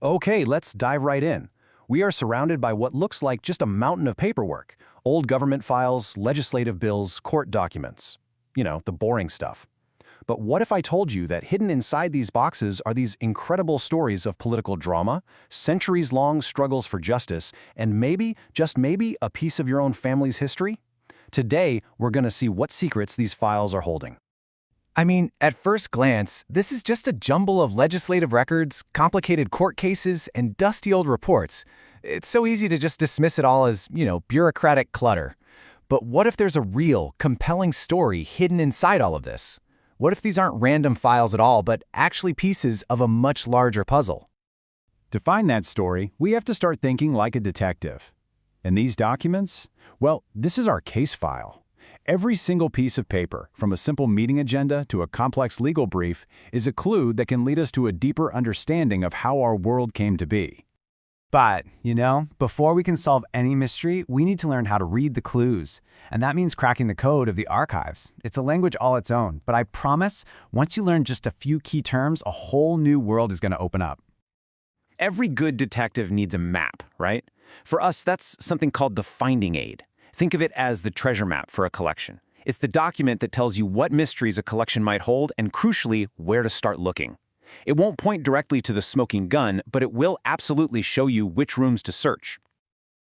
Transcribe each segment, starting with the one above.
Okay, let's dive right in. We are surrounded by what looks like just a mountain of paperwork. Old government files, legislative bills, court documents. You know, the boring stuff. But what if I told you that hidden inside these boxes are these incredible stories of political drama, centuries-long struggles for justice, and maybe, just maybe, a piece of your own family's history? Today, we're going to see what secrets these files are holding. I mean, at first glance, this is just a jumble of legislative records, complicated court cases, and dusty old reports. It's so easy to just dismiss it all as, bureaucratic clutter. But what if there's a real, compelling story hidden inside all of this? What if these aren't random files at all, but actually pieces of a much larger puzzle? To find that story, we have to start thinking like a detective. And these documents? Well, this is our case file. Every single piece of paper, from a simple meeting agenda to a complex legal brief, is a clue that can lead us to a deeper understanding of how our world came to be. But, before we can solve any mystery, we need to learn how to read the clues. And that means cracking the code of the archives. It's a language all its own, but I promise, once you learn just a few key terms, a whole new world is going to open up. Every good detective needs a map, right? For us, that's something called the finding aid. Think of it as the treasure map for a collection. It's the document that tells you what mysteries a collection might hold and, crucially, where to start looking. It won't point directly to the smoking gun, but it will absolutely show you which rooms to search.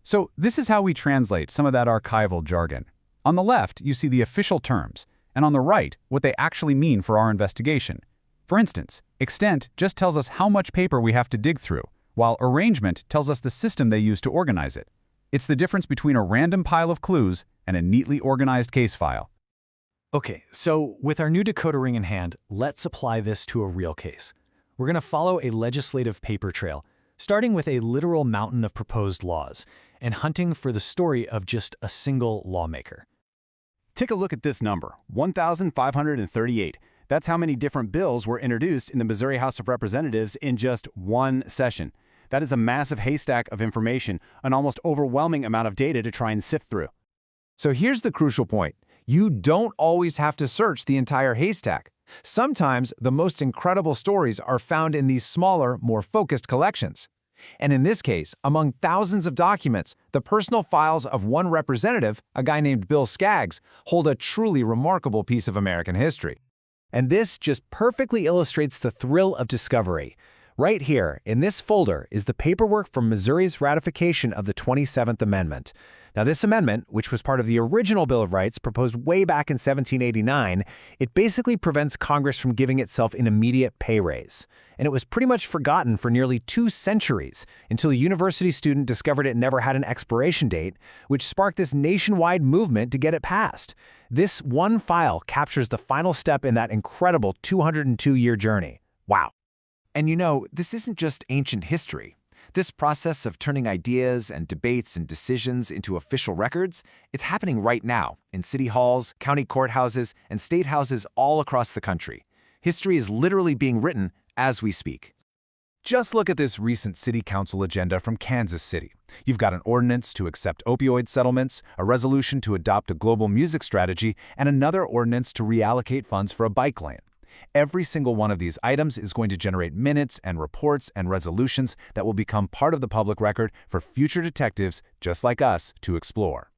So this is how we translate some of that archival jargon. On the left, you see the official terms, and on the right, what they actually mean for our investigation. For instance, extent just tells us how much paper we have to dig through, while arrangement tells us the system they use to organize it. It's the difference between a random pile of clues and a neatly organized case file. Okay, so with our new decoder ring in hand, let's apply this to a real case. We're going to follow a legislative paper trail, starting with a literal mountain of proposed laws, and hunting for the story of just a single lawmaker. Take a look at this number, 1,538. That's how many different bills were introduced in the Missouri House of Representatives in just one session. That is a massive haystack of information, an almost overwhelming amount of data to try and sift through. So here's the crucial point. You don't always have to search the entire haystack. Sometimes the most incredible stories are found in these smaller, more focused collections. And in this case, among thousands of documents, the personal files of one representative, a guy named Bill Skaggs, hold a truly remarkable piece of American history. And this just perfectly illustrates the thrill of discovery. Right here, in this folder, is the paperwork from Missouri's ratification of the 27th Amendment. Now, this amendment, which was part of the original Bill of Rights proposed way back in 1789, it basically prevents Congress from giving itself an immediate pay raise. And it was pretty much forgotten for nearly 2 centuries until a university student discovered it never had an expiration date, which sparked this nationwide movement to get it passed. This one file captures the final step in that incredible 202-year journey. Wow. And this isn't just ancient history. This process of turning ideas and debates and decisions into official records, it's happening right now in city halls, county courthouses, and state houses all across the country. History is literally being written as we speak. Just look at this recent city council agenda from Kansas City. You've got an ordinance to accept opioid settlements, a resolution to adopt a global music strategy, and another ordinance to reallocate funds for a bike lane. Every single one of these items is going to generate minutes and reports and resolutions that will become part of the public record for future detectives just like us to explore.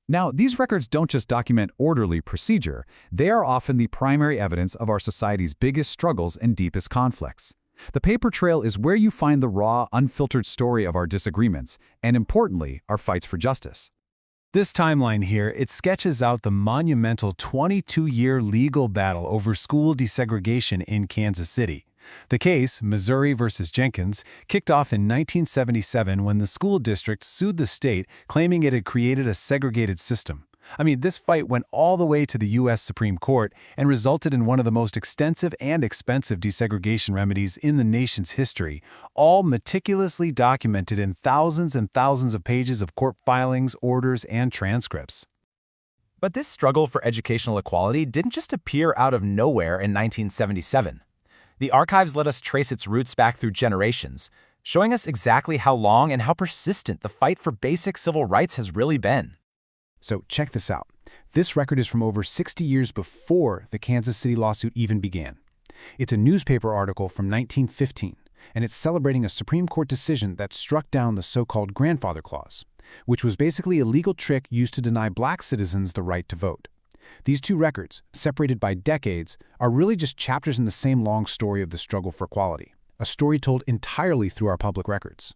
Now, these records don't just document orderly procedure, they are often the primary evidence of our society's biggest struggles and deepest conflicts. The paper trail is where you find the raw, unfiltered story of our disagreements, and importantly, our fights for justice. This timeline here, it sketches out the monumental 22-year legal battle over school desegregation in Kansas City. The case, Missouri versus Jenkins, kicked off in 1977 when the school district sued the state, claiming it had created a segregated system. I mean, this fight went all the way to the U.S. Supreme Court and resulted in one of the most extensive and expensive desegregation remedies in the nation's history, all meticulously documented in thousands and thousands of pages of court filings, orders, and transcripts. But this struggle for educational equality didn't just appear out of nowhere in 1977. The archives let us trace its roots back through generations, showing us exactly how long and how persistent the fight for basic civil rights has really been. So check this out. This record is from over 60 years before the Kansas City lawsuit even began. It's a newspaper article from 1915, and it's celebrating a Supreme Court decision that struck down the so-called grandfather clause, which was basically a legal trick used to deny black citizens the right to vote. These two records, separated by decades, are really just chapters in the same long story of the struggle for equality, a story told entirely through our public records.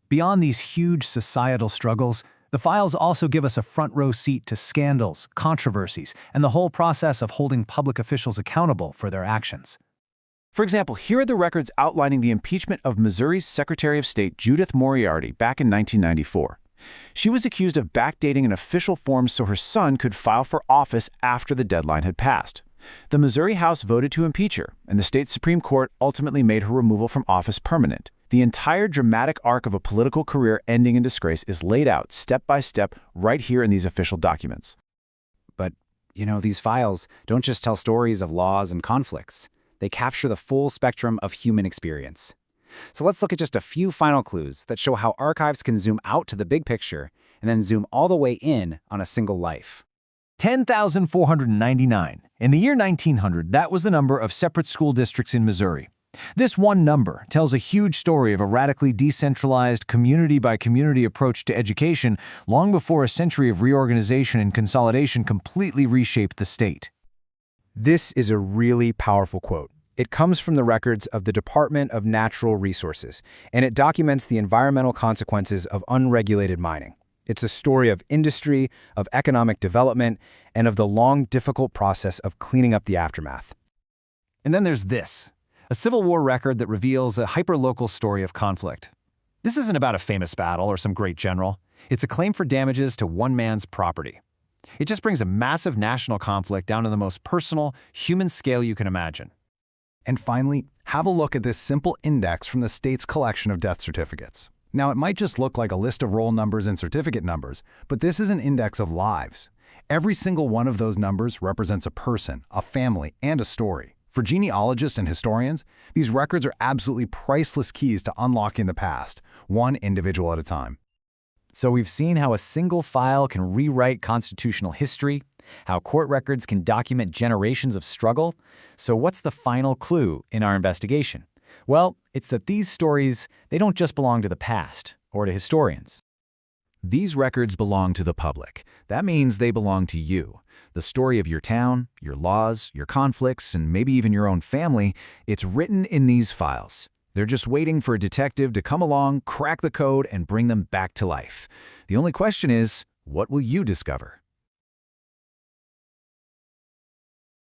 Beyond these huge societal struggles, the files also give us a front-row seat to scandals, controversies, and the whole process of holding public officials accountable for their actions. For example, here are the records outlining the impeachment of Missouri's Secretary of State Judith Moriarty back in 1994. She was accused of backdating an official form so her son could file for office after the deadline had passed. The Missouri House voted to impeach her, and the state Supreme Court ultimately made her removal from office permanent. The entire dramatic arc of a political career ending in disgrace is laid out step by step right here in these official documents. But, these files don't just tell stories of laws and conflicts. They capture the full spectrum of human experience. So let's look at just a few final clues that show how archives can zoom out to the big picture and then zoom all the way in on a single life. 10,499. In the year 1900, that was the number of separate school districts in Missouri. This one number tells a huge story of a radically decentralized, community-by-community approach to education long before a century of reorganization and consolidation completely reshaped the state. This is a really powerful quote. It comes from the records of the Department of Natural Resources, and it documents the environmental consequences of unregulated mining. It's a story of industry, of economic development, and of the long, difficult process of cleaning up the aftermath. And then there's this, a Civil War record that reveals a hyperlocal story of conflict. This isn't about a famous battle or some great general. It's a claim for damages to one man's property. It just brings a massive national conflict down to the most personal, human scale you can imagine. And finally, have a look at this simple index from the state's collection of death certificates. Now, it might just look like a list of roll numbers and certificate numbers, but this is an index of lives. Every single one of those numbers represents a person, a family, and a story. For genealogists and historians, these records are absolutely priceless keys to unlocking the past, one individual at a time. So we've seen how a single file can rewrite constitutional history, how court records can document generations of struggle. So what's the final clue in our investigation? Well, it's that these stories, they don't just belong to the past or to historians. These records belong to the public. That means they belong to you. The story of your town, your laws, your conflicts, and maybe even your own family, it's written in these files. They're just waiting for a detective to come along, crack the code, and bring them back to life. The only question is, what will you discover?